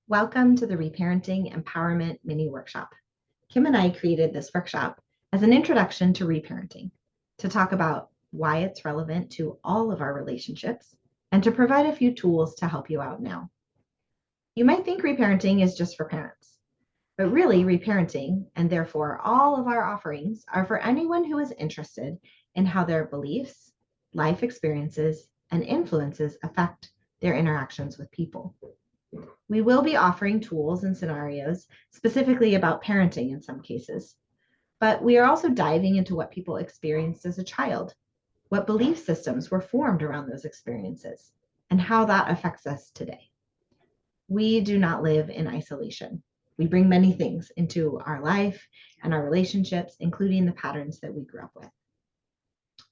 Welcome to the Reparenting Empowerment Mini Workshop. Kim and I created this workshop as an introduction to reparenting, to talk about why it's relevant to all of our relationships, and to provide a few tools to help you out now. You might think reparenting is just for parents, but really reparenting, and therefore all of our offerings, are for anyone who is interested in how their beliefs, life experiences, and influences affect their interactions with people. We will be offering tools and scenarios specifically about parenting in some cases, but we are also diving into what people experienced as a child, what belief systems were formed around those experiences, and how that affects us today. We do not live in isolation. We bring many things into our life and our relationships, including the patterns that we grew up with.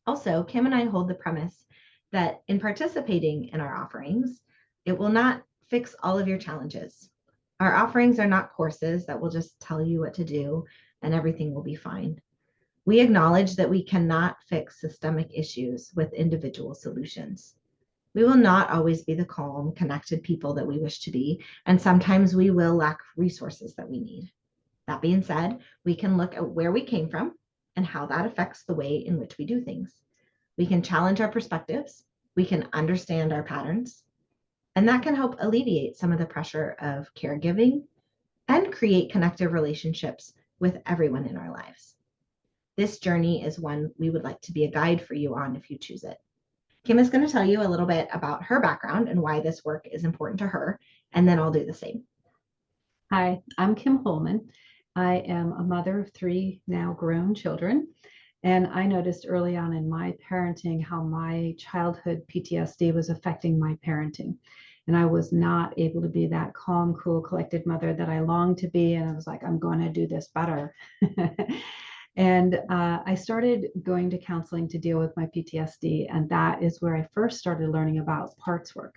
Also, Kim and I hold the premise that in participating in our offerings, it will not fix all of your challenges. Our offerings are not courses that will just tell you what to do and everything will be fine. We acknowledge that we cannot fix systemic issues with individual solutions. We will not always be the calm, connected people that we wish to be, and sometimes we will lack resources that we need. That being said, we can look at where we came from and how that affects the way in which we do things. We can challenge our perspectives, we can understand our patterns, and that can help alleviate some of the pressure of caregiving and create connective relationships with everyone in our lives. This journey is one we would like to be a guide for you on if you choose it. Kim is going to tell you a little bit about her background and why this work is important to her, and then I'll do the same. Hi, I'm Kim Holman. I am a mother of 3 now grown children, and I noticed early on in my parenting how my childhood PTSD was affecting my parenting. And I was not able to be that calm, cool, collected mother that I longed to be. And I was like, I'm going to do this better. And I started going to counseling to deal with my PTSD. And that is where I first started learning about parts work.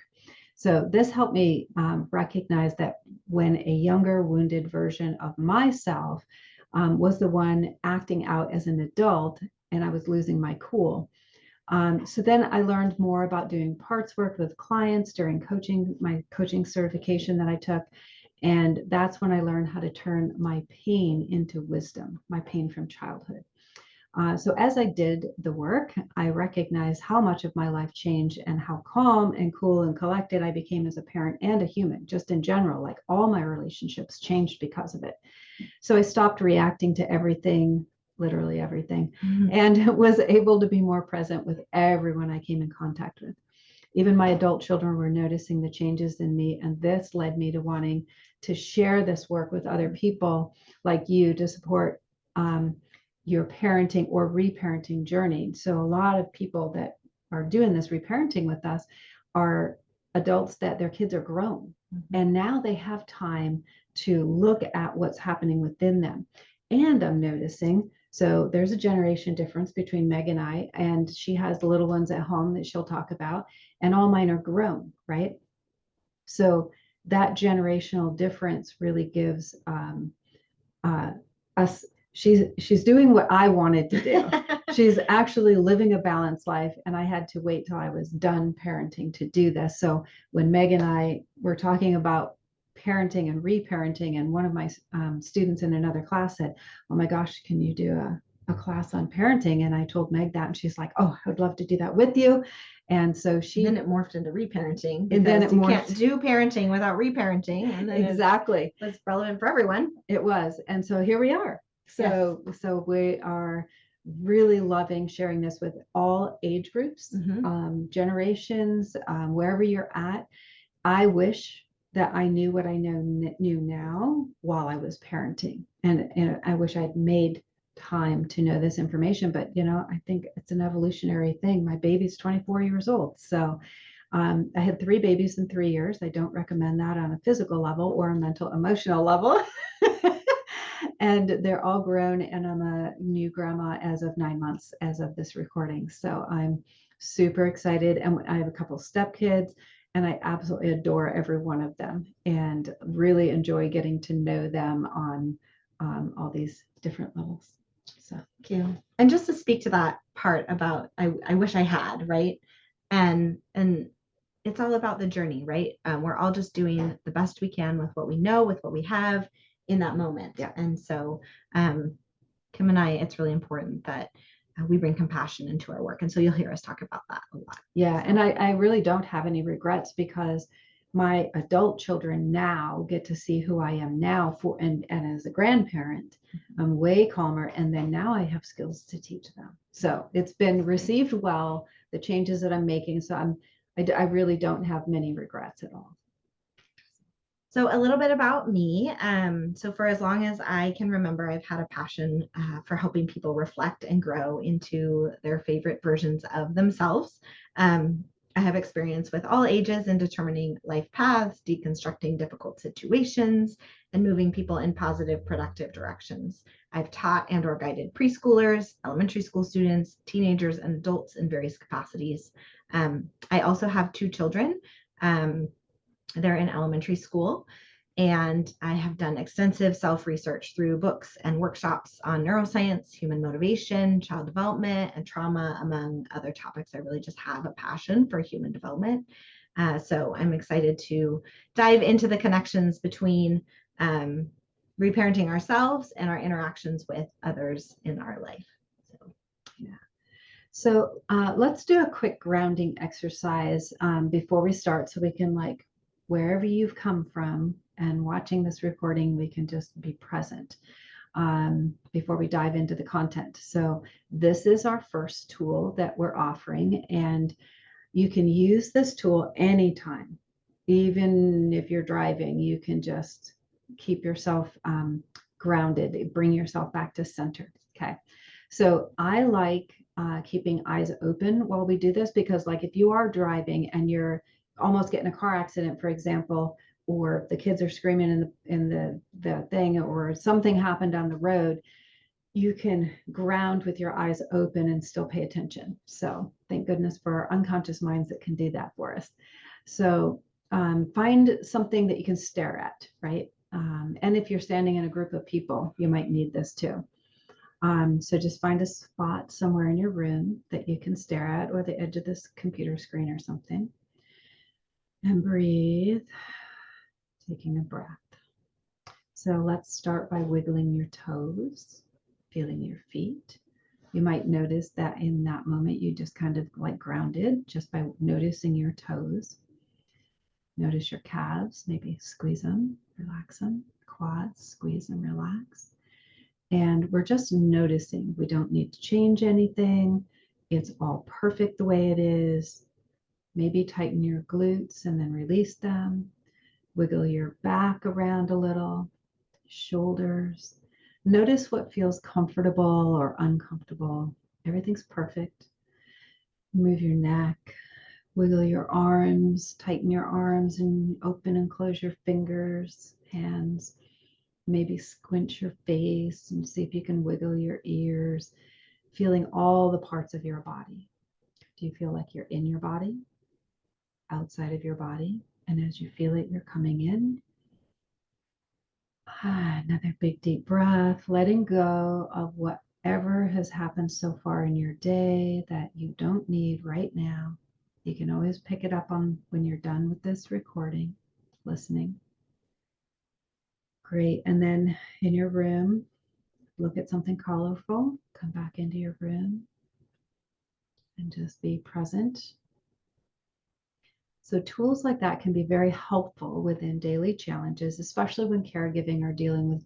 So this helped me recognize that when a younger, wounded version of myself was the one acting out as an adult and I was losing my cool. So then I learned more about doing parts work with clients during coaching, my coaching certification that I took. And that's when I learned how to turn my pain into wisdom, my pain from childhood. So as I did the work, I recognized how much of my life changed and how calm and cool and collected I became as a parent and a human, just in general. Like all my relationships changed because of it. So I stopped reacting to everything, literally everything, and was able to be more present with everyone I came in contact with. Even my adult children were noticing the changes in me, and this led me to wanting to share this work with other people like you to support your parenting or reparenting journey. So a lot of people that are doing this reparenting with us are adults that their kids are grown, and now they have time to look at what's happening within them. And I'm noticing, so there's a generation difference between Meg and I, and she has the little ones at home that she'll talk about, and all mine are grown, right? So that generational difference really gives us, she's doing what I wanted to do. She's actually living a balanced life, and I had to wait till I was done parenting to do this. So when Meg and I were talking about parenting and reparenting, and one of my students in another class said, oh my gosh, can you do a class on parenting? And I told Meg that, and she's like, oh, I would love to do that with you. And so then it morphed into reparenting, and then you can't do parenting without reparenting. And then exactly, it was relevant for everyone. It was. And so here we are. So yes. So we are really loving sharing this with all age groups, generations, wherever you're at. I wish that I knew what I knew now while I was parenting. And I wish I'd made time to know this information, but I think it's an evolutionary thing. My baby's 24 years old. So I had 3 babies in 3 years. I don't recommend that on a physical level or a mental, emotional level. And they're all grown, and I'm a new grandma as of 9 months as of this recording. So I'm super excited. And I have a couple stepkids, and I absolutely adore every one of them and really enjoy getting to know them on all these different levels. So thank you. And just to speak to that part about I wish I had, right? And it's all about the journey, right? We're all just doing the best we can with what we know, with what we have in that moment. Yeah. And so, Kim and I, it's really important that we bring compassion into our work. And so you'll hear us talk about that a lot. Yeah. And I really don't have any regrets because my adult children now get to see who I am now and as a grandparent, I'm way calmer. And then now I have skills to teach them. So it's been received well, the changes that I'm making. So I really don't have many regrets at all. So a little bit about me. So for as long as I can remember, I've had a passion for helping people reflect and grow into their favorite versions of themselves. I have experience with all ages in determining life paths, deconstructing difficult situations, and moving people in positive, productive directions. I've taught and or guided preschoolers, elementary school students, teenagers, and adults in various capacities. I also have two children. They're in elementary school, and I have done extensive self-research through books and workshops on neuroscience, human motivation, child development, and trauma, among other topics. I really just have a passion for human development. So I'm excited to dive into the connections between reparenting ourselves and our interactions with others in our life. So, yeah. So let's do a quick grounding exercise before we start so we can wherever you've come from and watching this recording, we can just be present before we dive into the content. So this is our first tool that we're offering, and you can use this tool anytime. Even if you're driving, you can just keep yourself grounded, bring yourself back to center. Okay. So I like keeping eyes open while we do this because if you are driving and you're almost getting a car accident, for example, or the kids are screaming in the thing or something happened on the road, you can ground with your eyes open and still pay attention. So thank goodness for our unconscious minds that can do that for us. So find something that you can stare at, right? And if you're standing in a group of people, you might need this too. So just find a spot somewhere in your room that you can stare at, or the edge of this computer screen or something. And breathe, taking a breath. So let's start by wiggling your toes, feeling your feet. You might notice that in that moment, you just kind of grounded just by noticing your toes. Notice your calves, maybe squeeze them, relax them, quads, squeeze and relax. And we're just noticing. We don't need to change anything. It's all perfect the way it is. Maybe tighten your glutes and then release them. Wiggle your back around a little, shoulders. Notice what feels comfortable or uncomfortable. Everything's perfect. Move your neck, wiggle your arms, tighten your arms and open and close your fingers, hands. Maybe squint your face and see if you can wiggle your ears, feeling all the parts of your body. Do you feel like you're in your body, outside of your body? And as you feel it, you're coming in. Another big deep breath, letting go of whatever has happened so far in your day that you don't need right now. You can always pick it up on when you're done with this recording, listening. Great. And then in your room, look at something colorful, come back into your room and just be present. So tools like that can be very helpful within daily challenges, especially when caregiving or dealing with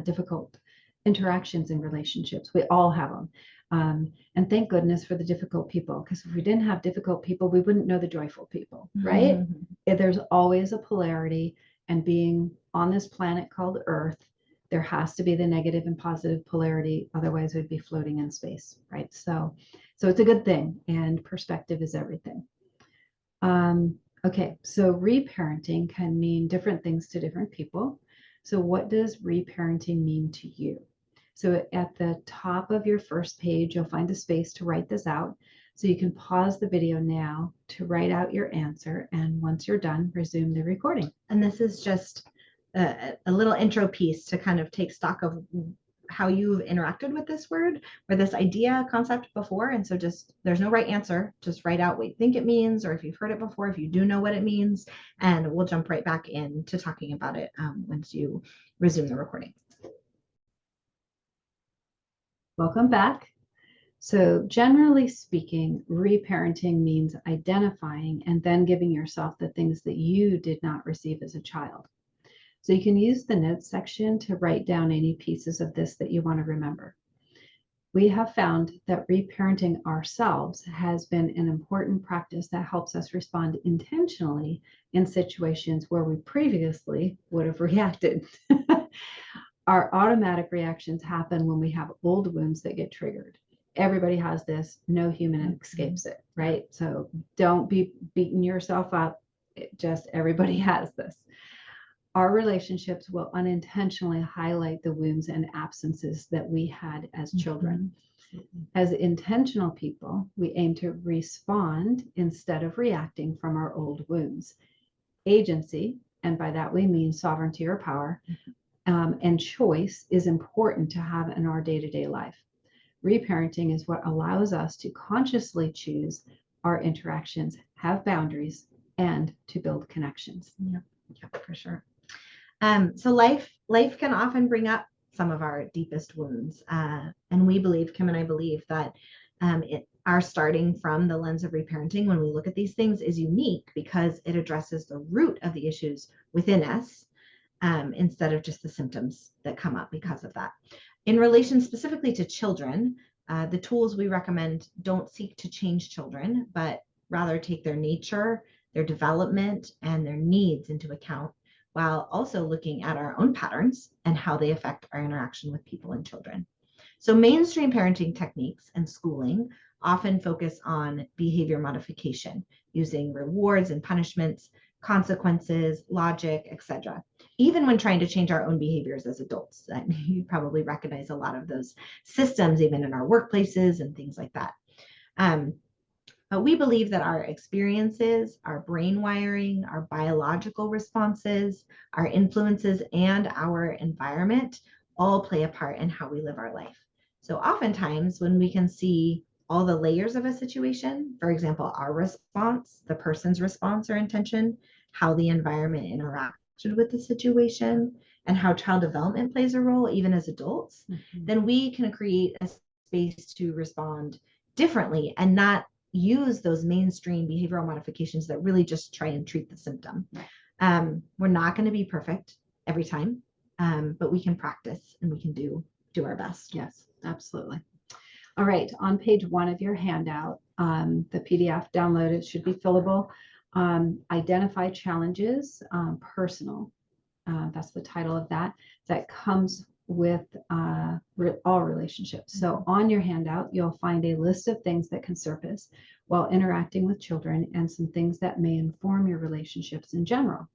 difficult interactions in relationships. We all have them. And thank goodness for the difficult people, because if we didn't have difficult people, we wouldn't know the joyful people, right? Mm-hmm. There's always a polarity, and being on this planet called Earth, there has to be the negative and positive polarity. Otherwise, we'd be floating in space, right? So it's a good thing, and perspective is everything. Okay, so reparenting can mean different things to different people. So what does reparenting mean to you? So at the top of your first page, you'll find a space to write this out. So you can pause the video now to write out your answer. And once you're done, resume the recording. And this is just a little intro piece to kind of take stock of how you've interacted with this word or this idea concept before. And so just there's no right answer. Just write out what you think it means, or if you've heard it before, if you do know what it means, and we'll jump right back into talking about it once you resume the recording. Welcome back. So generally speaking, reparenting means identifying and then giving yourself the things that you did not receive as a child. So you can use the notes section to write down any pieces of this that you want to remember. We have found that reparenting ourselves has been an important practice that helps us respond intentionally in situations where we previously would have reacted. Our automatic reactions happen when we have old wounds that get triggered. Everybody has this, no human escapes it, right? So don't be beating yourself up. Everybody has this. Our relationships will unintentionally highlight the wounds and absences that we had as children. As intentional people, we aim to respond instead of reacting from our old wounds. Agency, and by that we mean sovereignty or power, and choice is important to have in our day-to-day life. Reparenting is what allows us to consciously choose our interactions, have boundaries, and to build connections. Yeah, for sure. So life can often bring up some of our deepest wounds, and we believe, Kim and I believe, that our starting from the lens of reparenting when we look at these things is unique because it addresses the root of the issues within us, instead of just the symptoms that come up because of that. In relation specifically to children, the tools we recommend don't seek to change children, but rather take their nature, their development, and their needs into account, while also looking at our own patterns and how they affect our interaction with people and children. So mainstream parenting techniques and schooling often focus on behavior modification using rewards and punishments, consequences, logic, etc. Even when trying to change our own behaviors as adults. You probably recognize a lot of those systems even in our workplaces and things like that. But we believe that our experiences, our brain wiring, our biological responses, our influences, and our environment all play a part in how we live our life. So oftentimes when we can see all the layers of a situation, for example, our response, the person's response or intention, how the environment interacted with the situation, and how child development plays a role, even as adults, then we can create a space to respond differently and not use those mainstream behavioral modifications that really just try and treat the symptom. We're not going to be perfect every time, but we can practice and we can do our best. Yes, absolutely. All right, on page 1 of your handout, the PDF download, it should be fillable. Identify challenges, personal. That's the title of that comes with all relationships. So on your handout, you'll find a list of things that can surface while interacting with children and some things that may inform your relationships in general.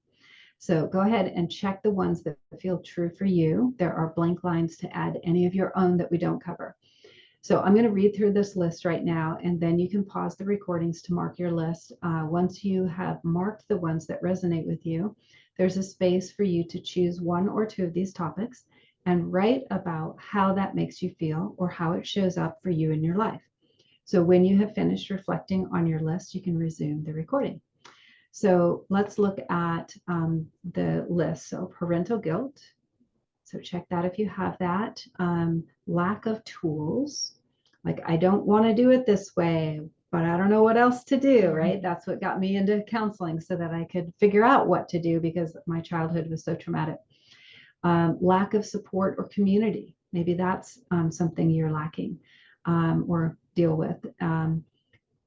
So go ahead and check the ones that feel true for you. There are blank lines to add any of your own that we don't cover. So I'm going to read through this list right now, and then you can pause the recordings to mark your list. Once you have marked the ones that resonate with you, there's a space for you to choose 1 or 2 of these topics and write about how that makes you feel or how it shows up for you in your life. So when you have finished reflecting on your list, you can resume the recording. So let's look at the list. So parental guilt. So check that if you have that. Lack of tools. Like, I don't want to do it this way, but I don't know what else to do, right? That's what got me into counseling, so that I could figure out what to do because my childhood was so traumatic. Lack of support or community. Maybe that's something you're lacking or deal with.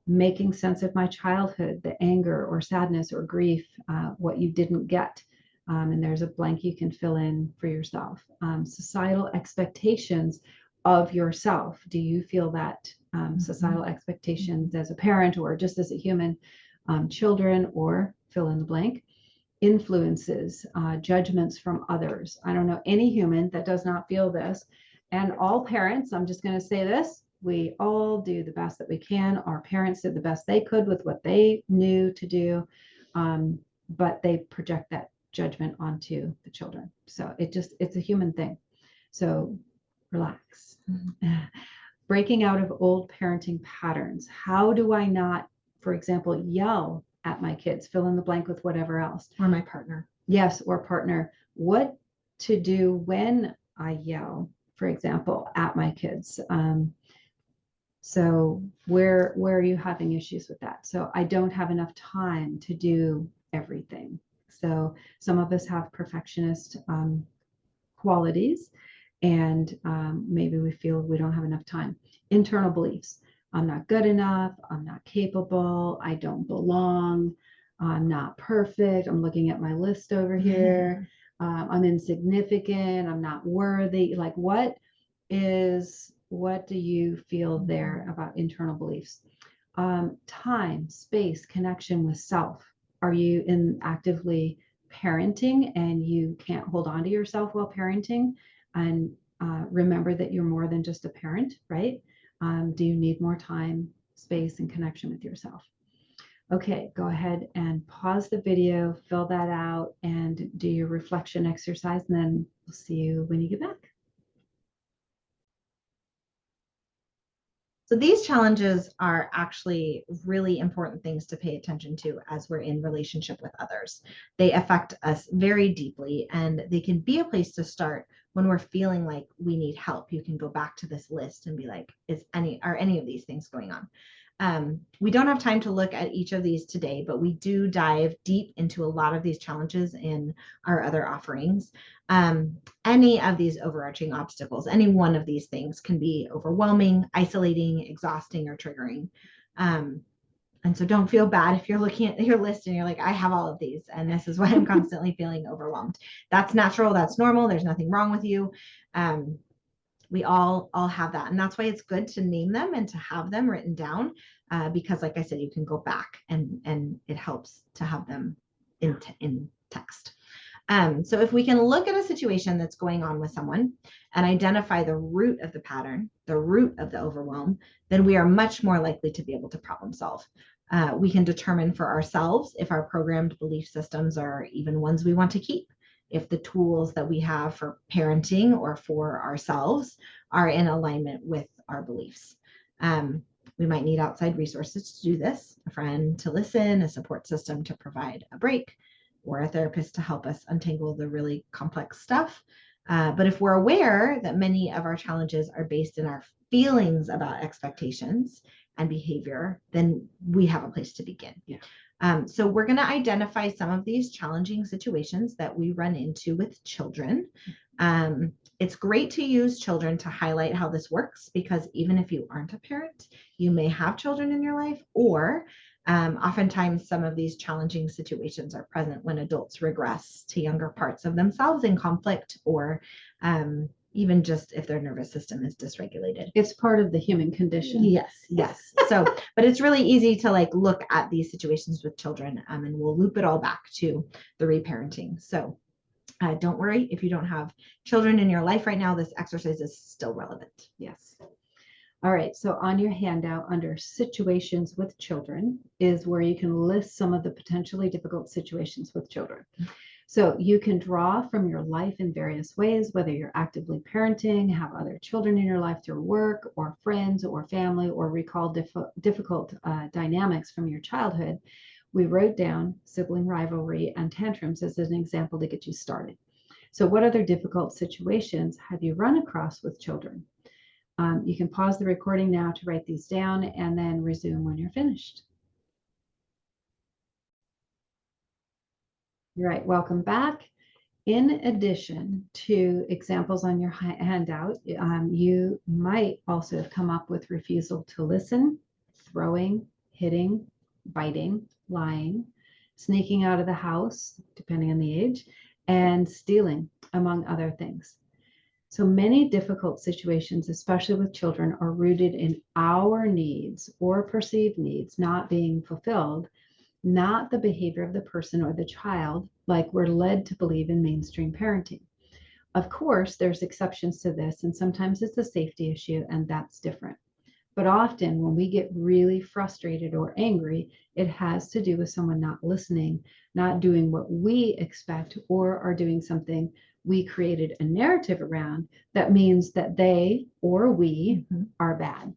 Making sense of my childhood, the anger or sadness or grief, what you didn't get. And there's a blank you can fill in for yourself. Societal expectations of yourself. Do you feel that societal expectations as a parent or just as a human, children, or fill in the blank? Influences, judgments from others. I don't know any human that does not feel this. And all parents, I'm just going to say this, we all do the best that we can. Our parents did the best they could with what they knew to do, but they project that judgment onto the children. So it's a human thing. So relax. Breaking out of old parenting patterns. How do I not, for example, yell at my kids, fill in the blank with whatever else? Or my partner. Yes, or partner. What to do when I yell, for example, at my kids. So where are you having issues with that? So I don't have enough time to do everything. So some of us have perfectionist qualities, and maybe we feel we don't have enough time. Internal beliefs. I'm not good enough. I'm not capable. I don't belong. I'm not perfect. I'm looking at my list over here. I'm insignificant. I'm not worthy. Like, what do you feel there about internal beliefs? Time, space, connection with self. Are you in actively parenting and you can't hold on to yourself while parenting? And remember that you're more than just a parent, right? Do you need more time, space, and connection with yourself? Okay, go ahead and pause the video, fill that out, and do your reflection exercise, and then we'll see you when you get back. So these challenges are actually really important things to pay attention to as we're in relationship with others. They affect us very deeply, and they can be a place to start when we're feeling like we need help. You can go back to this list and be like, are any of these things going on? We don't have time to look at each of these today, but we do dive deep into a lot of these challenges in our other offerings. Any of these overarching obstacles, any one of these things can be overwhelming, isolating, exhausting, or triggering. And so don't feel bad if you're looking at your list and you're like, I have all of these, and this is why I'm constantly feeling overwhelmed. That's natural. That's normal. There's nothing wrong with you. We all have that. And that's why it's good to name them and to have them written down, because like I said, you can go back and it helps to have them in text. So if we can look at a situation that's going on with someone and identify the root of the pattern, the root of the overwhelm, then we are much more likely to be able to problem solve. We can determine for ourselves if our programmed belief systems are even ones we want to keep, if the tools that we have for parenting or for ourselves are in alignment with our beliefs. We might need outside resources to do this, a friend to listen, a support system to provide a break, or a therapist to help us untangle the really complex stuff. But if we're aware that many of our challenges are based in our feelings about expectations and behavior, then we have a place to begin. Yeah. So we're going to identify some of these challenging situations that we run into with children. It's great to use children to highlight how this works, because even if you aren't a parent, you may have children in your life, or oftentimes some of these challenging situations are present when adults regress to younger parts of themselves in conflict, or even just if their nervous system is dysregulated. It's part of the human condition. Yes. So, but it's really easy to like look at these situations with children, and we'll loop it all back to the reparenting. So don't worry if you don't have children in your life right now, this exercise is still relevant. Yes. All right, so on your handout under situations with children is where you can list some of the potentially difficult situations with children. So you can draw from your life in various ways, whether you're actively parenting, have other children in your life through work or friends or family, or recall difficult dynamics from your childhood. We wrote down sibling rivalry and tantrums as an example to get you started. So what other difficult situations have you run across with children? You can pause the recording now to write these down and then resume when you're finished. All right, welcome back. In addition to examples on your handout, you might also have come up with refusal to listen, throwing, hitting, biting, lying, sneaking out of the house, depending on the age, and stealing, among other things. So many difficult situations, especially with children, are rooted in our needs or perceived needs not being fulfilled, not the behavior of the person or the child, like we're led to believe in mainstream parenting. Of course, there's exceptions to this, and sometimes it's a safety issue, and that's different. But often when we get really frustrated or angry, it has to do with someone not listening, not doing what we expect, or are doing something we created a narrative around that means that they or we are bad.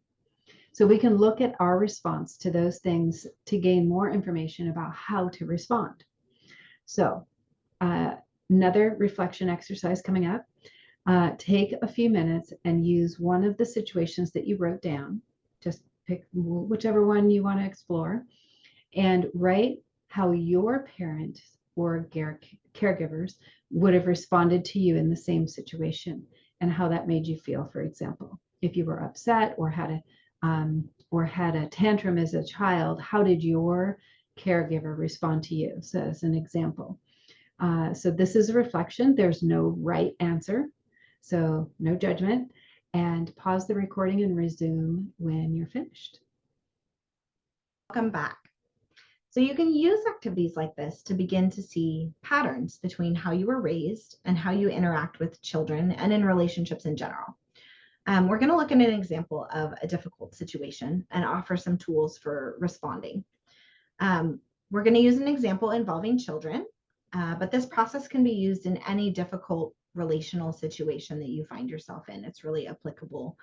So we can look at our response to those things to gain more information about how to respond. So uh, another reflection exercise coming up. Take a few minutes and use one of the situations that you wrote down. Just pick whichever one you want to explore and write how your parent or caregivers would have responded to you in the same situation and how that made you feel. For example, if you were upset or had a tantrum as a child, how did your caregiver respond to you? So as an example. So this is a reflection. There's no right answer. So no judgment, and pause the recording and resume when you're finished. Welcome back. So you can use activities like this to begin to see patterns between how you were raised and how you interact with children and in relationships in general. We're going to look at an example of a difficult situation and offer some tools for responding. We're going to use an example involving children, but this process can be used in any difficult relational situation that you find yourself in. It's really applicable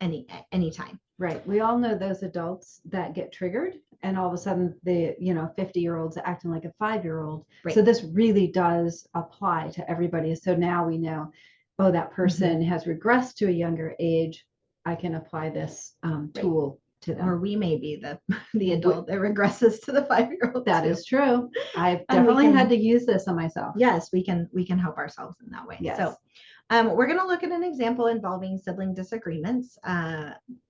anytime. Right. We all know those adults that get triggered and all of a sudden the 50-year-old's acting like a 5-year-old. Right. So this really does apply to everybody. So now we know, oh, that person has regressed to a younger age. I can apply this tool to them. Or we may be the adult that regresses to the 5-year-old. That is true. I've definitely had to use this on myself. Yes, we can help ourselves in that way. Yes. So we're going to look at an example involving sibling disagreements.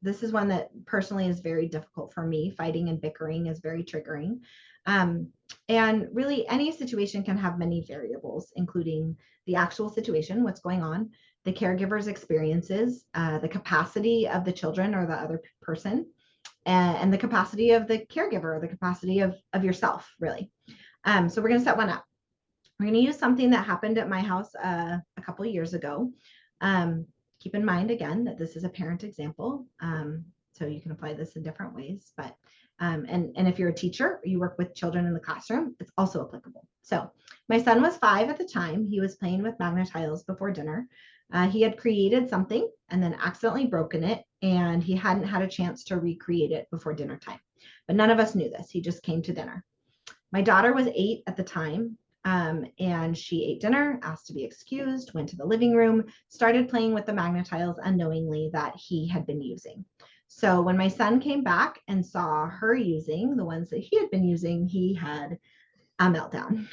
This is one that personally is very difficult for me. Fighting and bickering is very triggering. And really any situation can have many variables, including the actual situation, what's going on, the caregiver's experiences, the capacity of the children or the other person, and the capacity of the caregiver, or the capacity of yourself, really. So we're going to set one up. We're going to use something that happened at my house a couple of years ago. Keep in mind, again, that this is a parent example. So you can apply this in different ways. But and if you're a teacher, you work with children in the classroom, it's also applicable. So my son was 5 at the time. He was playing with Magna-Tiles before dinner. He had created something and then accidentally broken it, and he hadn't had a chance to recreate it before dinner time. But none of us knew this. He just came to dinner. My daughter was 8 at the time, and she ate dinner, asked to be excused, went to the living room, started playing with the Magna-Tiles unknowingly that he had been using. So when my son came back and saw her using the ones that he had been using, he had a meltdown,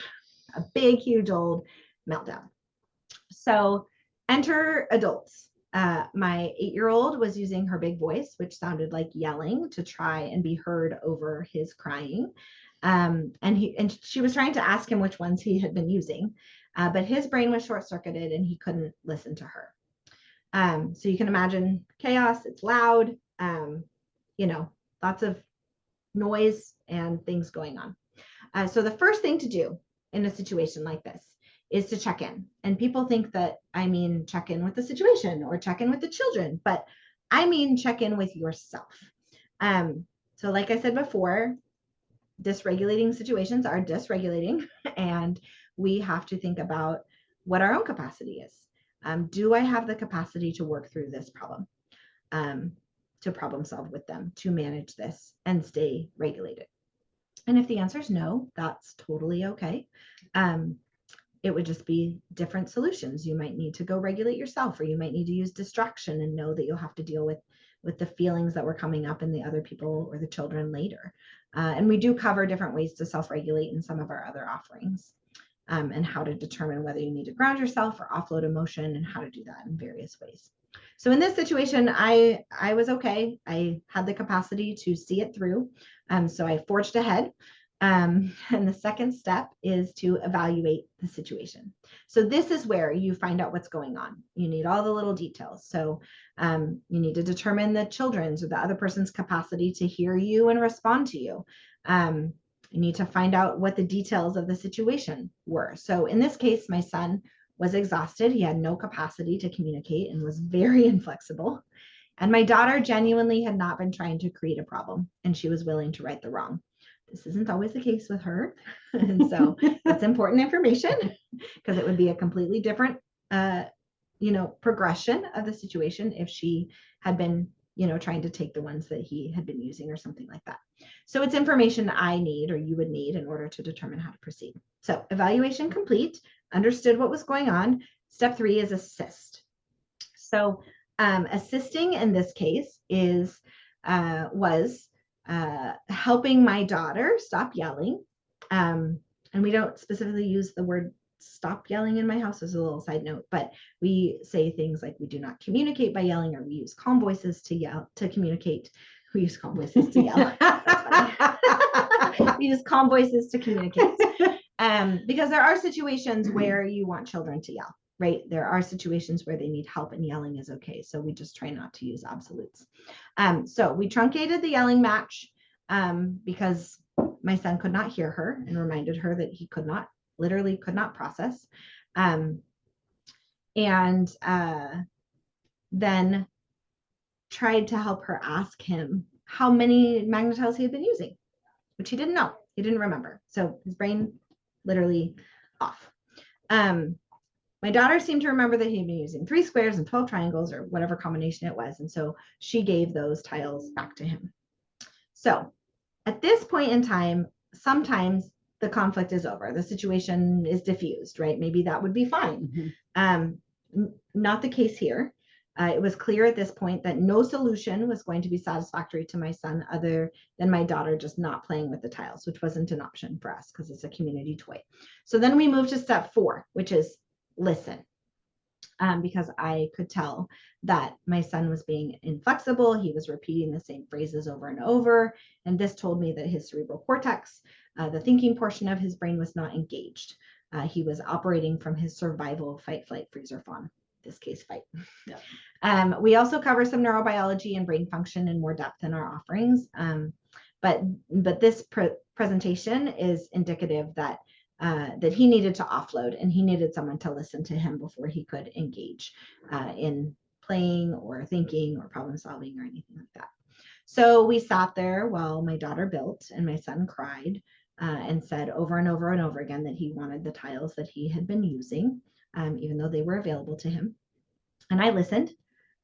a big, huge old meltdown. So enter adults. My 8-year-old was using her big voice, which sounded like yelling, to try and be heard over his crying. And she was trying to ask him which ones he had been using, but his brain was short-circuited and he couldn't listen to her. So you can imagine chaos. It's loud, lots of noise and things going on. So the first thing to do in a situation like this is to check in. And people think that I mean check in with the situation or check in with the children, but I mean check in with yourself. So like I said before, dysregulating situations are dysregulating, and we have to think about what our own capacity is. Do I have the capacity to work through this problem, to problem solve with them, to manage this and stay regulated? And if the answer is no, that's totally okay. It would just be different solutions. You might need to go regulate yourself, or you might need to use distraction and know that you'll have to deal with the feelings that were coming up in the other people or the children later. And we do cover different ways to self-regulate in some of our other offerings, and how to determine whether you need to ground yourself or offload emotion, and how to do that in various ways. So in this situation, I was okay. I had the capacity to see it through. So I forged ahead. And the second step is to evaluate the situation. So this is where you find out what's going on. You need all the little details. So you need to determine the children's or the other person's capacity to hear you and respond to you. You need to find out what the details of the situation were. So in this case, my son was exhausted. He had no capacity to communicate and was very inflexible. And my daughter genuinely had not been trying to create a problem, and she was willing to right the wrong. This isn't always the case with her. And so that's important information, because it would be a completely different, progression of the situation if she had been, trying to take the ones that he had been using or something like that. So it's information I need, or you would need, in order to determine how to proceed. So evaluation complete, understood what was going on. Step 3 is assist. So assisting in this case was helping my daughter stop yelling. And we don't specifically use the word stop yelling in my house, as a little side note, but we say things like we do not communicate by yelling, or we use calm voices to communicate. We use calm voices to yell. We use calm voices to communicate. Because there are situations where you want children to yell, right? There are situations where they need help and yelling is okay. So we just try not to use absolutes. So we truncated the yelling match because my son could not hear her, and reminded her that he literally could not process. And then tried to help her ask him how many magnetiles he had been using, which he didn't know. He didn't remember. So his brain literally off. My daughter seemed to remember that he'd been using 3 squares and 12 triangles, or whatever combination it was. And so she gave those tiles back to him. So at this point in time, sometimes the conflict is over. The situation is diffused, right? Maybe that would be fine. Not the case here. It was clear at this point that no solution was going to be satisfactory to my son other than my daughter just not playing with the tiles, which wasn't an option for us because it's a community toy. So then we moved to step 4, which is listen. Because I could tell that my son was being inflexible. He was repeating the same phrases over and over. And this told me that his cerebral cortex, the thinking portion of his brain, was not engaged. He was operating from his survival, fight, flight, freeze, or fawn. In this case, fight. Yeah. We also cover some neurobiology and brain function in more depth in our offerings. But this presentation is indicative that he needed to offload, and he needed someone to listen to him before he could engage in playing or thinking or problem solving or anything like that. So we sat there while my daughter built, and my son cried and said over and over and over again that he wanted the tiles that he had been using, even though they were available to him. And I listened,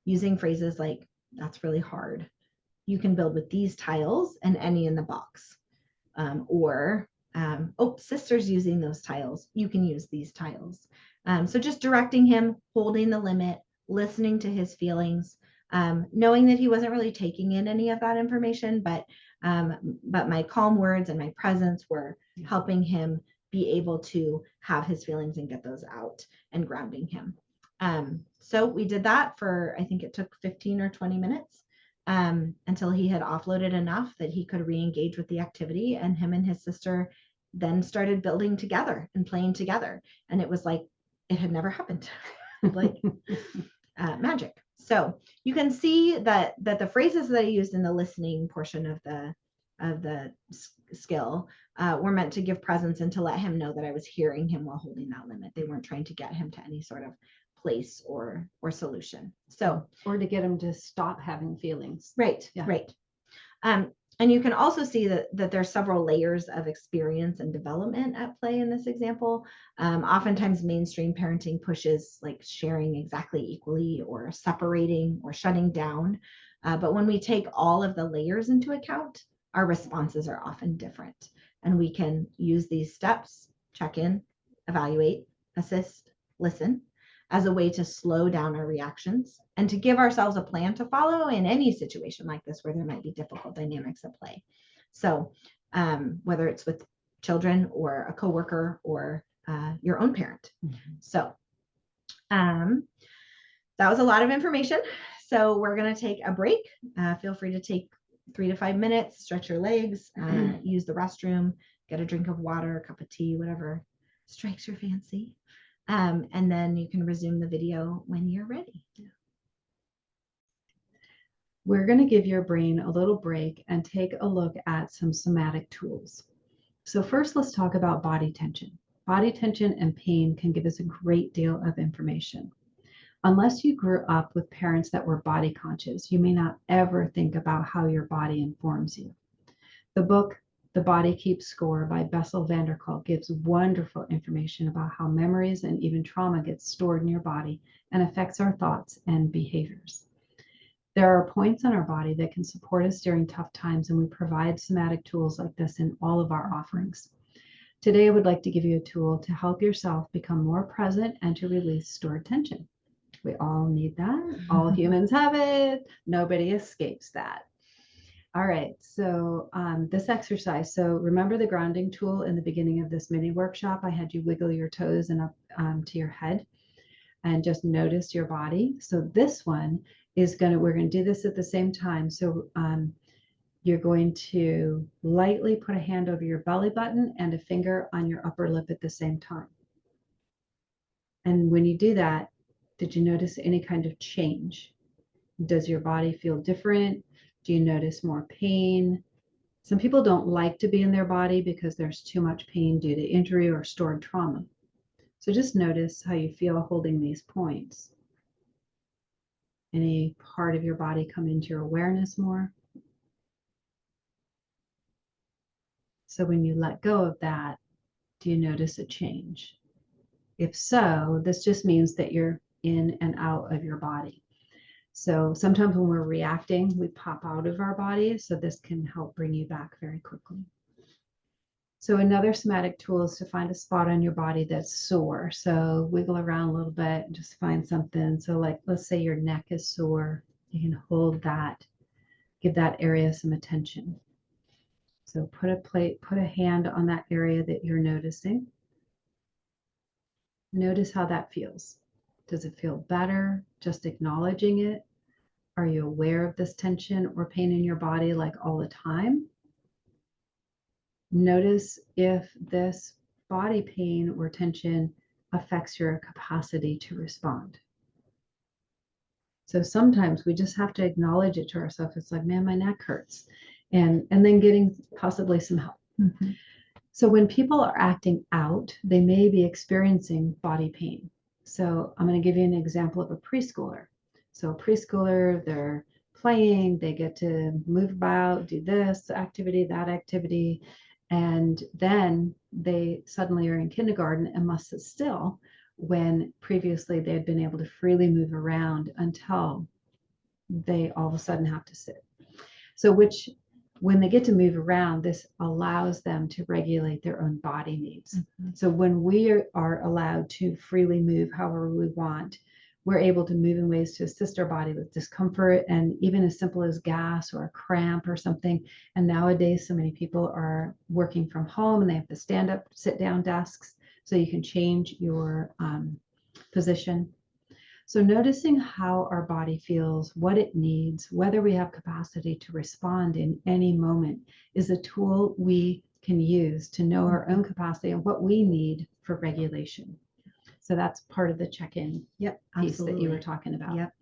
using phrases like, "That's really hard. You can build with these tiles and any in the box." Or oh, sister's using those tiles. You can use these tiles. So just directing him, holding the limit, listening to his feelings, knowing that he wasn't really taking in any of that information, but my calm words and my presence were helping him be able to have his feelings and get those out, and grounding him. So we did that for, I think it took 15 or 20 minutes. Until he had offloaded enough that he could re-engage with the activity, and him and his sister then started building together and playing together, and it was like it had never happened. Like magic. So you can see that the phrases that I used in the listening portion of the skill were meant to give presence and to let him know that I was hearing him while holding that limit. They weren't trying to get him to any sort of place or solution. So, or to get him to stop having feelings. Right. Yeah. Right. And you can also see that there's several layers of experience and development at play in this example. Oftentimes mainstream parenting pushes like sharing exactly equally, or separating, or shutting down. But when we take all of the layers into account, our responses are often different. And we can use these steps: check in, evaluate, assist, listen, as a way to slow down our reactions and to give ourselves a plan to follow in any situation like this where there might be difficult dynamics at play. So whether it's with children or a coworker or your own parent. Mm-hmm. So that was a lot of information. So we're going to take a break. Feel free to take 3 to 5 minutes, stretch your legs, use the restroom, get a drink of water, a cup of tea, whatever strikes your fancy. And then you can resume the video when you're ready. We're going to give your brain a little break and take a look at some somatic tools. So first, let's talk about body tension. Body tension and pain can give us a great deal of information. Unless you grew up with parents that were body conscious, you may not ever think about how your body informs you. The book, The Body Keeps Score by Bessel van der Kolk gives wonderful information about how memories and even trauma gets stored in your body and affects our thoughts and behaviors. There are points in our body that can support us during tough times, and we provide somatic tools like this in all of our offerings. Today, I would like to give you a tool to help yourself become more present and to release stored tension. We all need that. All humans have it. Nobody escapes that. All right, so this exercise, so remember the grounding tool in the beginning of this mini workshop? I had you wiggle your toes and up to your head and just notice your body. So this one is we're gonna do this at the same time. So you're going to lightly put a hand over your belly button and a finger on your upper lip at the same time. And when you do that, did you notice any kind of change? Does your body feel different? Do you notice more pain? Some people don't like to be in their body because there's too much pain due to injury or stored trauma. So just notice how you feel holding these points. Any part of your body come into your awareness more? So when you let go of that, do you notice a change? If so, this just means that you're in and out of your body. So sometimes when we're reacting, we pop out of our body. So this can help bring you back very quickly. So another somatic tool is to find a spot on your body that's sore. So wiggle around a little bit and just find something. So like, let's say your neck is sore. You can hold that, give that area some attention. So put a hand on that area that you're noticing. Notice how that feels. Does it feel better just acknowledging it? Are you aware of this tension or pain in your body like all the time? Notice if this body pain or tension affects your capacity to respond. So sometimes we just have to acknowledge it to ourselves. It's like, man, my neck hurts. And then getting possibly some help. Mm-hmm. So when people are acting out, they may be experiencing body pain. So I'm going to give you an example of a preschooler. So a preschooler, they're playing, they get to move about, do this activity, that activity, and then they suddenly are in kindergarten and must sit still when previously they had been able to freely move around until they all of a sudden have to sit. So when they get to move around, this allows them to regulate their own body needs. Mm-hmm. So when we are allowed to freely move however we want, we're able to move in ways to assist our body with discomfort and even as simple as gas or a cramp or something. And nowadays, so many people are working from home and they have to stand up, sit down desks, so you can change your position. So noticing how our body feels, what it needs, whether we have capacity to respond in any moment is a tool we can use to know our own capacity and what we need for regulation. So that's part of the check-in piece that you were talking about. Yep.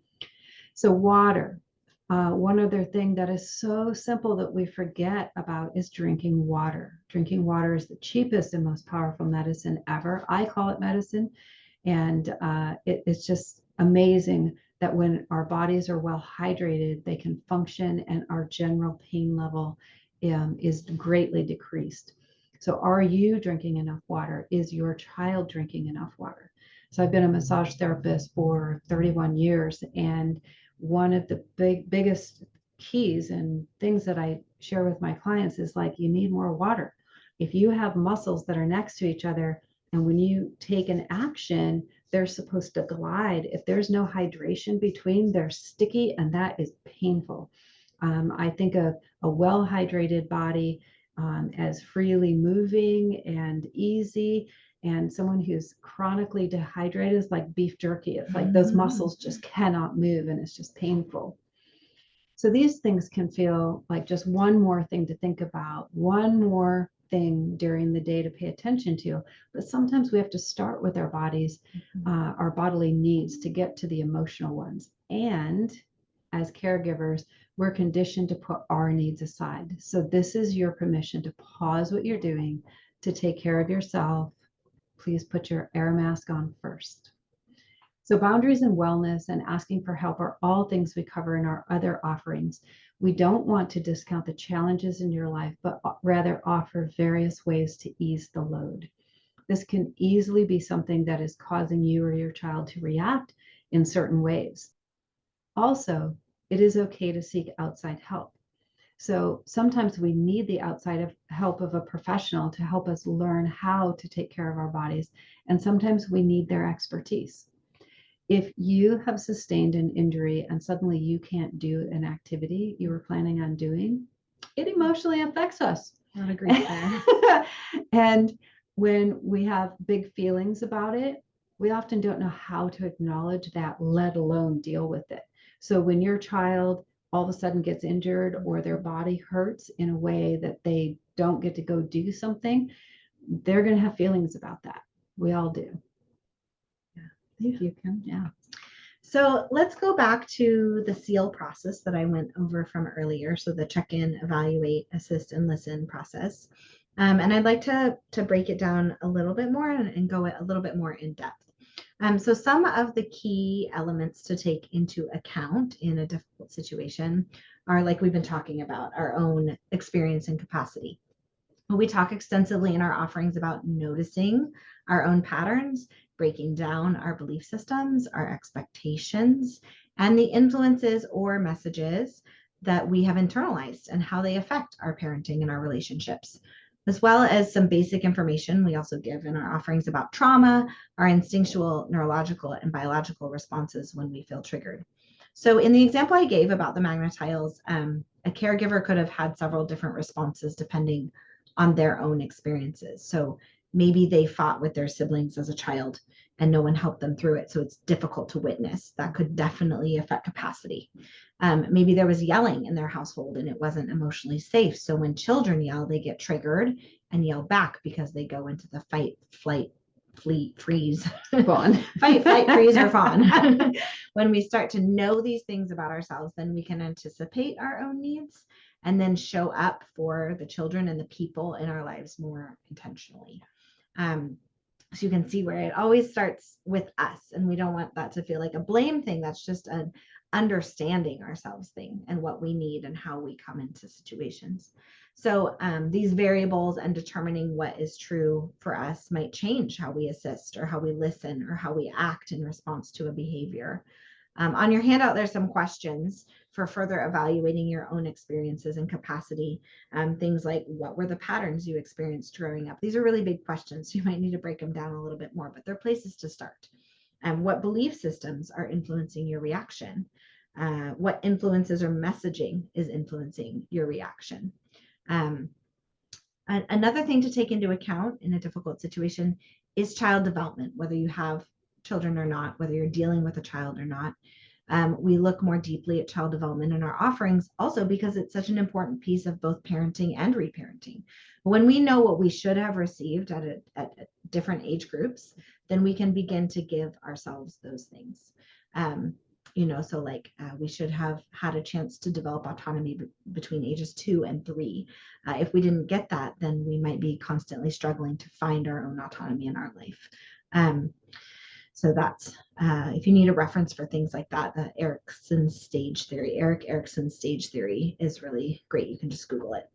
So water. One other thing that is so simple that we forget about is drinking water. Drinking water is the cheapest and most powerful medicine ever. I call it medicine. And it's just amazing that when our bodies are well hydrated, they can function and our general pain level is greatly decreased. So are you drinking enough water? Is your child drinking enough water? So I've been a massage therapist for 31 years. And one of the biggest keys and things that I share with my clients is like, you need more water. If you have muscles that are next to each other, and when you take an action, they're supposed to glide. If there's no hydration between, they're sticky, and that is painful. I think of a well-hydrated body as freely moving and easy, and someone who's chronically dehydrated is like beef jerky. It's like those muscles just cannot move, and it's just painful. So these things can feel like just one more thing to think about, one more thing during the day to pay attention to. But sometimes we have to start with our bodies, our bodily needs to get to the emotional ones. And as caregivers, we're conditioned to put our needs aside. So this is your permission to pause what you're doing, to take care of yourself. Please put your air mask on first. So boundaries and wellness and asking for help are all things we cover in our other offerings. We don't want to discount the challenges in your life, but rather offer various ways to ease the load. This can easily be something that is causing you or your child to react in certain ways. Also, it is okay to seek outside help. So sometimes we need the help of a professional to help us learn how to take care of our bodies. And sometimes we need their expertise. If you have sustained an injury and suddenly you can't do an activity you were planning on doing, it emotionally affects us. Not agree there. And when we have big feelings about it, we often don't know how to acknowledge that, let alone deal with it. So when your child all of a sudden gets injured or their body hurts in a way that they don't get to go do something, they're going to have feelings about that. We all do. Thank you, Kim. Yeah. So let's go back to the SEAL process that I went over from earlier. So the check-in, evaluate, assist, and listen process. And I'd like to break it down a little bit more and go a little bit more in depth. So some of the key elements to take into account in a difficult situation are, like we've been talking about, our own experience and capacity. We talk extensively in our offerings about noticing our own patterns, breaking down our belief systems, our expectations, and the influences or messages that we have internalized and how they affect our parenting and our relationships, as well as some basic information we also give in our offerings about trauma, our instinctual, neurological, and biological responses when we feel triggered. So in the example I gave about the magnetiles, a caregiver could have had several different responses depending on their own experiences. So maybe they fought with their siblings as a child and no one helped them through it. So it's difficult to witness. That could definitely affect capacity. Maybe there was yelling in their household and it wasn't emotionally safe. So when children yell, they get triggered and yell back because they go into the fight, flight, fleet, freeze, fawn. Fight, flight, freeze, or fawn. When we start to know these things about ourselves, then we can anticipate our own needs and then show up for the children and the people in our lives more intentionally. So you can see where it always starts with us, and we don't want that to feel like a blame thing. That's just an understanding ourselves thing and what we need and how we come into situations. So these variables and determining what is true for us might change how we assist or how we listen or how we act in response to a behavior. On your handout, there's some questions for further evaluating your own experiences and capacity. Things like, what were the patterns you experienced growing up? These are really big questions. You might need to break them down a little bit more, but they're places to start. What belief systems are influencing your reaction? What influences or messaging is influencing your reaction? Another thing to take into account in a difficult situation is child development, whether you have children or not, whether you're dealing with a child or not. We look more deeply at child development in our offerings also because it's such an important piece of both parenting and reparenting. When we know what we should have received at different age groups, then we can begin to give ourselves those things. So like we should have had a chance to develop autonomy between ages 2 and 3. If we didn't get that, then we might be constantly struggling to find our own autonomy in our life. So that's, if you need a reference for things like that, the Erik Erikson's stage theory is really great. You can just Google it.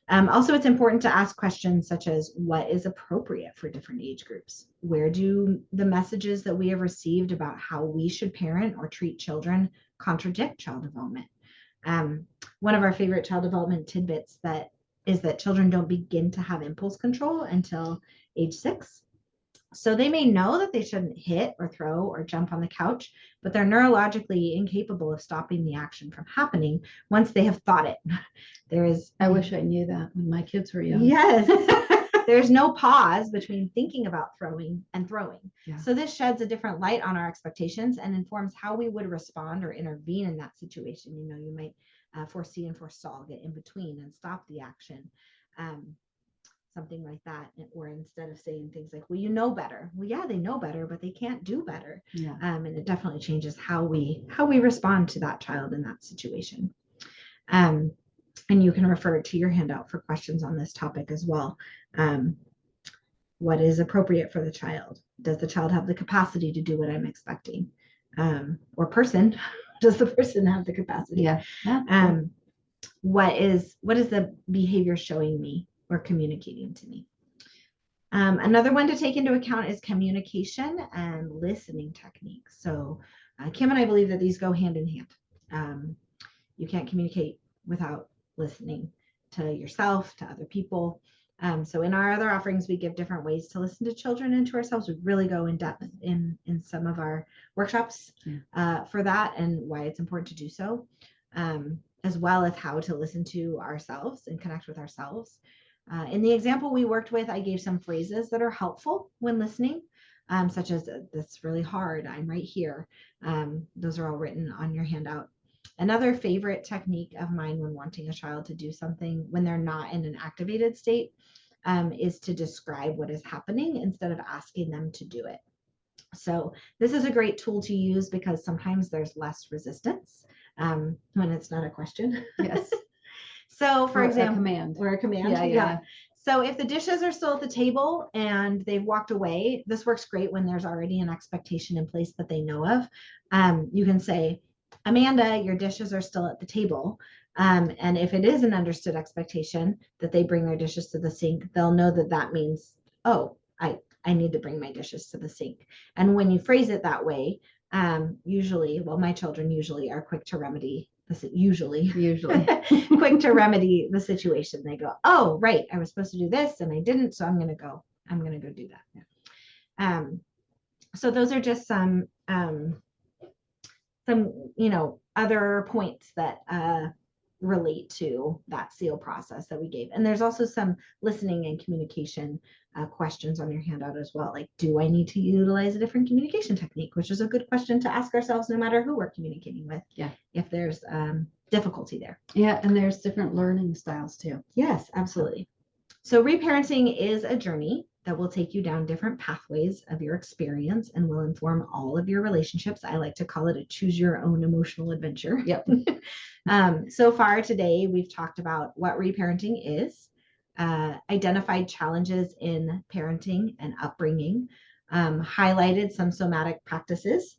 Also, it's important to ask questions such as, what is appropriate for different age groups? Where do the messages that we have received about how we should parent or treat children contradict child development? One of our favorite child development tidbits is that children don't begin to have impulse control until age 6. So they may know that they shouldn't hit or throw or jump on the couch, but they're neurologically incapable of stopping the action from happening once they have thought it. I wish I knew that when my kids were young. Yes. There's no pause between thinking about throwing and throwing. Yeah. So this sheds a different light on our expectations and informs how we would respond or intervene in that situation. You might foresee and forestall, get in between and stop the action. Something like that, or instead of saying things like, well, you know better. Well, yeah, they know better, but they can't do better. Yeah. And it definitely changes how we respond to that child in that situation. And you can refer to your handout for questions on this topic as well. What is appropriate for the child? Does the child have the capacity to do what I'm expecting? Or person, does the person have the capacity? Yeah. What is the behavior showing me or communicating to me? Another one to take into account is communication and listening techniques. So Kim and I believe that these go hand in hand. You can't communicate without listening to yourself, to other people. So in our other offerings, we give different ways to listen to children and to ourselves. We really go in depth in some of our workshops for that and why it's important to do so, as well as how to listen to ourselves and connect with ourselves. In the example we worked with, I gave some phrases that are helpful when listening, such as, "That's really hard, I'm right here." Those are all written on your handout. Another favorite technique of mine when wanting a child to do something when they're not in an activated state is to describe what is happening instead of asking them to do it. So this is a great tool to use because sometimes there's less resistance when it's not a question. Yes. So for example, a command. Yeah. So if the dishes are still at the table and they've walked away, this works great when there's already an expectation in place that they know of. You can say, "Amanda, your dishes are still at the table." And if it is an understood expectation that they bring their dishes to the sink, they'll know that that means, "Oh, I need to bring my dishes to the sink." And when you phrase it that way, usually, well, my children usually are quick to remedy this, usually quick to remedy the situation. They go, "Oh, right, I was supposed to do this and I didn't, so I'm gonna go do that." So those are just some other points that relate to that SEAL process that we gave. And there's also some listening and communication questions on your handout as well. Like, do I need to utilize a different communication technique? Which is a good question to ask ourselves no matter who we're communicating with. Yeah. If there's difficulty there. Yeah, and there's different learning styles too. Yes, absolutely. So reparenting is a journey that will take you down different pathways of your experience and will inform all of your relationships. I like to call it a choose your own emotional adventure. Yep. So far today, we've talked about what reparenting is, identified challenges in parenting and upbringing, highlighted some somatic practices,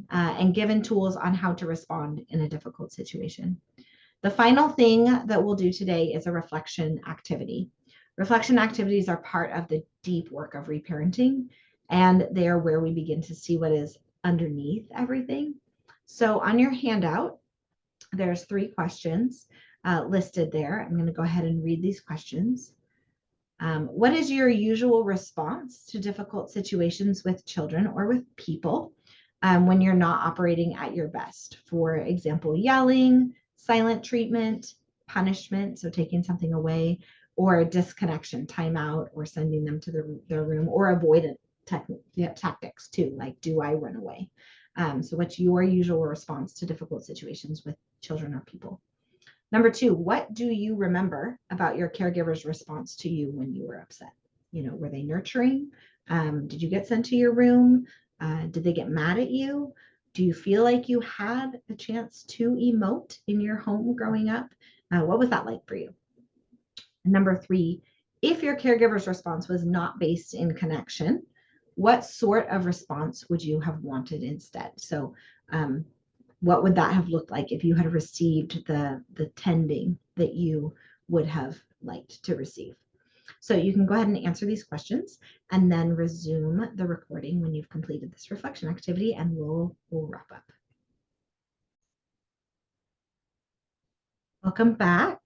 and given tools on how to respond in a difficult situation. The final thing that we'll do today is a reflection activity. Reflection activities are part of the deep work of reparenting, and they are where we begin to see what is underneath everything. So on your handout, there's 3 questions listed there. I'm going to go ahead and read these questions. What is your usual response to difficult situations with children or with people when you're not operating at your best? For example, yelling, silent treatment, punishment, so taking something away, or disconnection, timeout, or sending them to their room, or avoidant tactics too, like, do I run away? So what's your usual response to difficult situations with children or people? Number 2, what do you remember about your caregiver's response to you when you were upset? Were they nurturing? Did you get sent to your room? Did they get mad at you? Do you feel like you had a chance to emote in your home growing up? What was that like for you? And number 3, if your caregiver's response was not based in connection, what sort of response would you have wanted instead? So what would that have looked like if you had received the tending that you would have liked to receive? So you can go ahead and answer these questions and then resume the recording when you've completed this reflection activity, and we'll wrap up. Welcome back.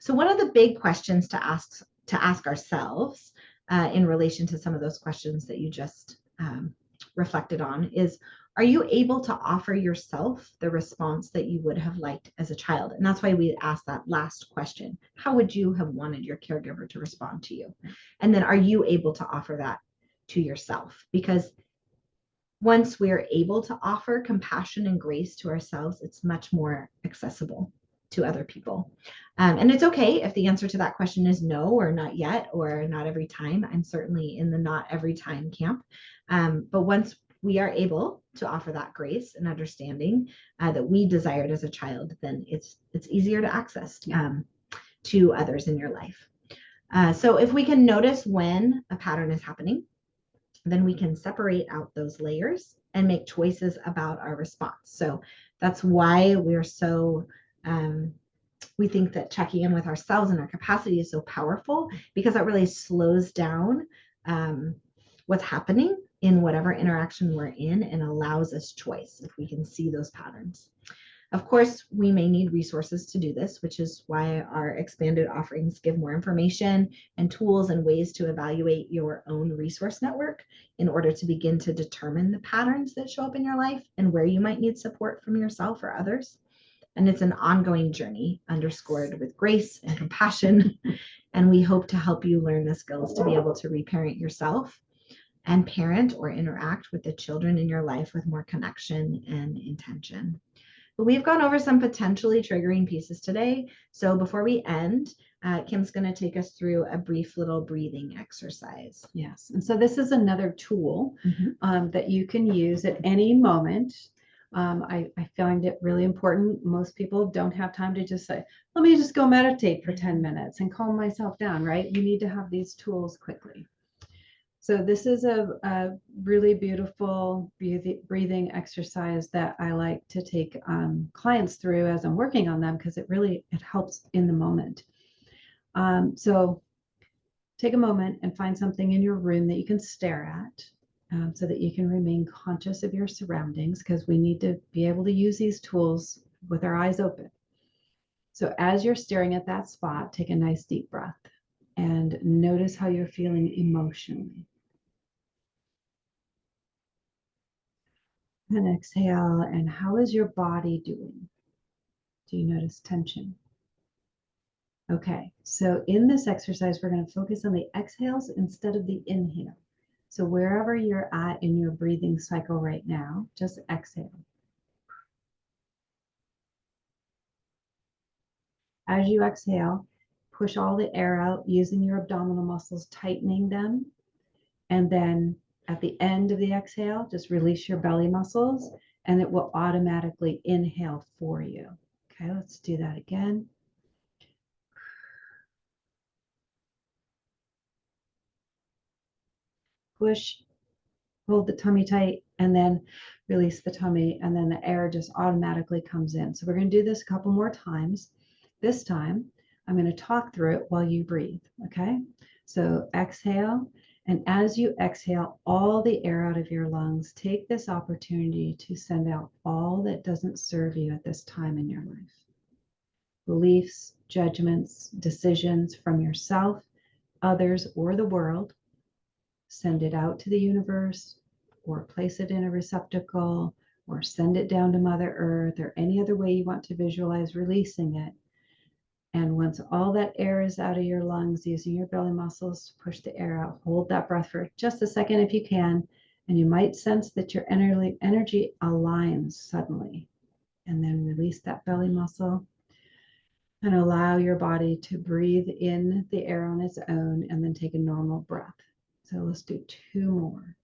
So one of the big questions to ask ourselves in relation to some of those questions that you just reflected on is, are you able to offer yourself the response that you would have liked as a child? And that's why we asked that last question. How would you have wanted your caregiver to respond to you? And then are you able to offer that to yourself? Because once we're able to offer compassion and grace to ourselves, it's much more accessible to other people. And it's okay if the answer to that question is no, or not yet, or not every time. I'm certainly in the not every time camp. But once we are able to offer that grace and understanding that we desired as a child, then it's easier to access to others in your life. So if we can notice when a pattern is happening, then we can separate out those layers and make choices about our response. So that's why we're so, we think that checking in with ourselves and our capacity is so powerful, because it really slows down what's happening in whatever interaction we're in and allows us choice if we can see those patterns. Of course, we may need resources to do this, which is why our expanded offerings give more information and tools and ways to evaluate your own resource network in order to begin to determine the patterns that show up in your life and where you might need support from yourself or others. And it's an ongoing journey underscored with grace and compassion. And we hope to help you learn the skills to be able to reparent yourself and parent or interact with the children in your life with more connection and intention. But we've gone over some potentially triggering pieces today. So before we end, Kim's going to take us through a brief little breathing exercise. Yes. And so this is another tool that you can use at any moment. I find it really important. Most people don't have time to just say, let me just go meditate for 10 minutes and calm myself down, right? You need to have these tools quickly. So this is a really beautiful breathing exercise that I like to take clients through as I'm working on them, because it helps in the moment. So take a moment and find something in your room that you can stare at, so that you can remain conscious of your surroundings, because we need to be able to use these tools with our eyes open. So as you're staring at that spot, take a nice deep breath and notice how you're feeling emotionally. And exhale. And how is your body doing? Do you notice tension? Okay, so in this exercise, we're going to focus on the exhales instead of the inhale. So wherever you're at in your breathing cycle right now, just exhale. As you exhale, push all the air out using your abdominal muscles, tightening them. And then at the end of the exhale, just release your belly muscles and it will automatically inhale for you. Okay, let's do that again. Push, hold the tummy tight, and then release the tummy, and then the air just automatically comes in. So we're going to do this a couple more times. This time, I'm going to talk through it while you breathe, okay? So exhale, and as you exhale all the air out of your lungs, take this opportunity to send out all that doesn't serve you at this time in your life. Beliefs, judgments, decisions from yourself, others, or the world. Send it out to the universe, or place it in a receptacle, or send it down to Mother Earth, or any other way you want to visualize releasing it. And once all that air is out of your lungs, using your belly muscles to push the air out, hold that breath for just a second if you can. And you might sense that your energy aligns suddenly. And then release that belly muscle and allow your body to breathe in the air on its own, and then take a normal breath. So let's do 2 more.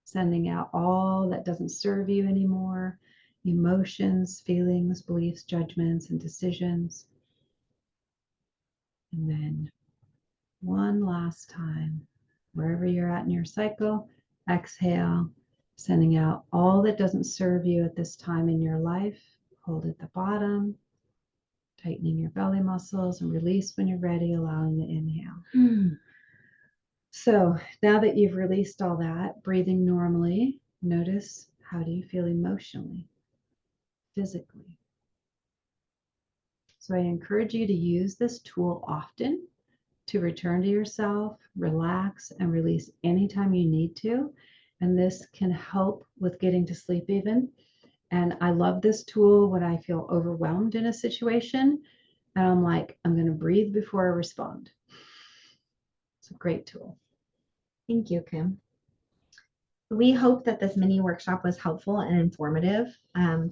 Sending out all that doesn't serve you anymore, emotions, feelings, beliefs, judgments, and decisions. And then one last time, wherever you're at in your cycle, exhale, sending out all that doesn't serve you at this time in your life. Hold at the bottom, tightening your belly muscles, and release when you're ready, allowing the inhale. So now that you've released all that, breathing normally, notice, how do you feel emotionally, physically? So I encourage you to use this tool often to return to yourself, relax, and release anytime you need to. And this can help with getting to sleep even. And I love this tool when I feel overwhelmed in a situation. And I'm like, I'm going to breathe before I respond. It's a great tool. Thank you, Kim. We hope that this mini workshop was helpful and informative.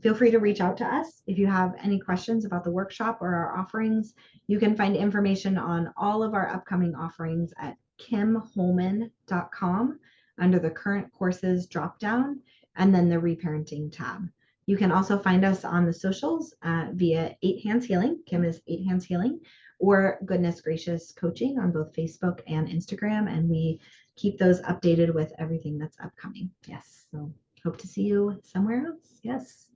Feel free to reach out to us if you have any questions about the workshop or our offerings. You can find information on all of our upcoming offerings at kimholman.com under the current courses dropdown and then the reparenting tab. You can also find us on the socials via 8 Hands Healing. Kim is 8 Hands Healing, or Goodness Gracious Coaching on both Facebook and Instagram. And we keep those updated with everything that's upcoming. Yes. So hope to see you somewhere else. Yes.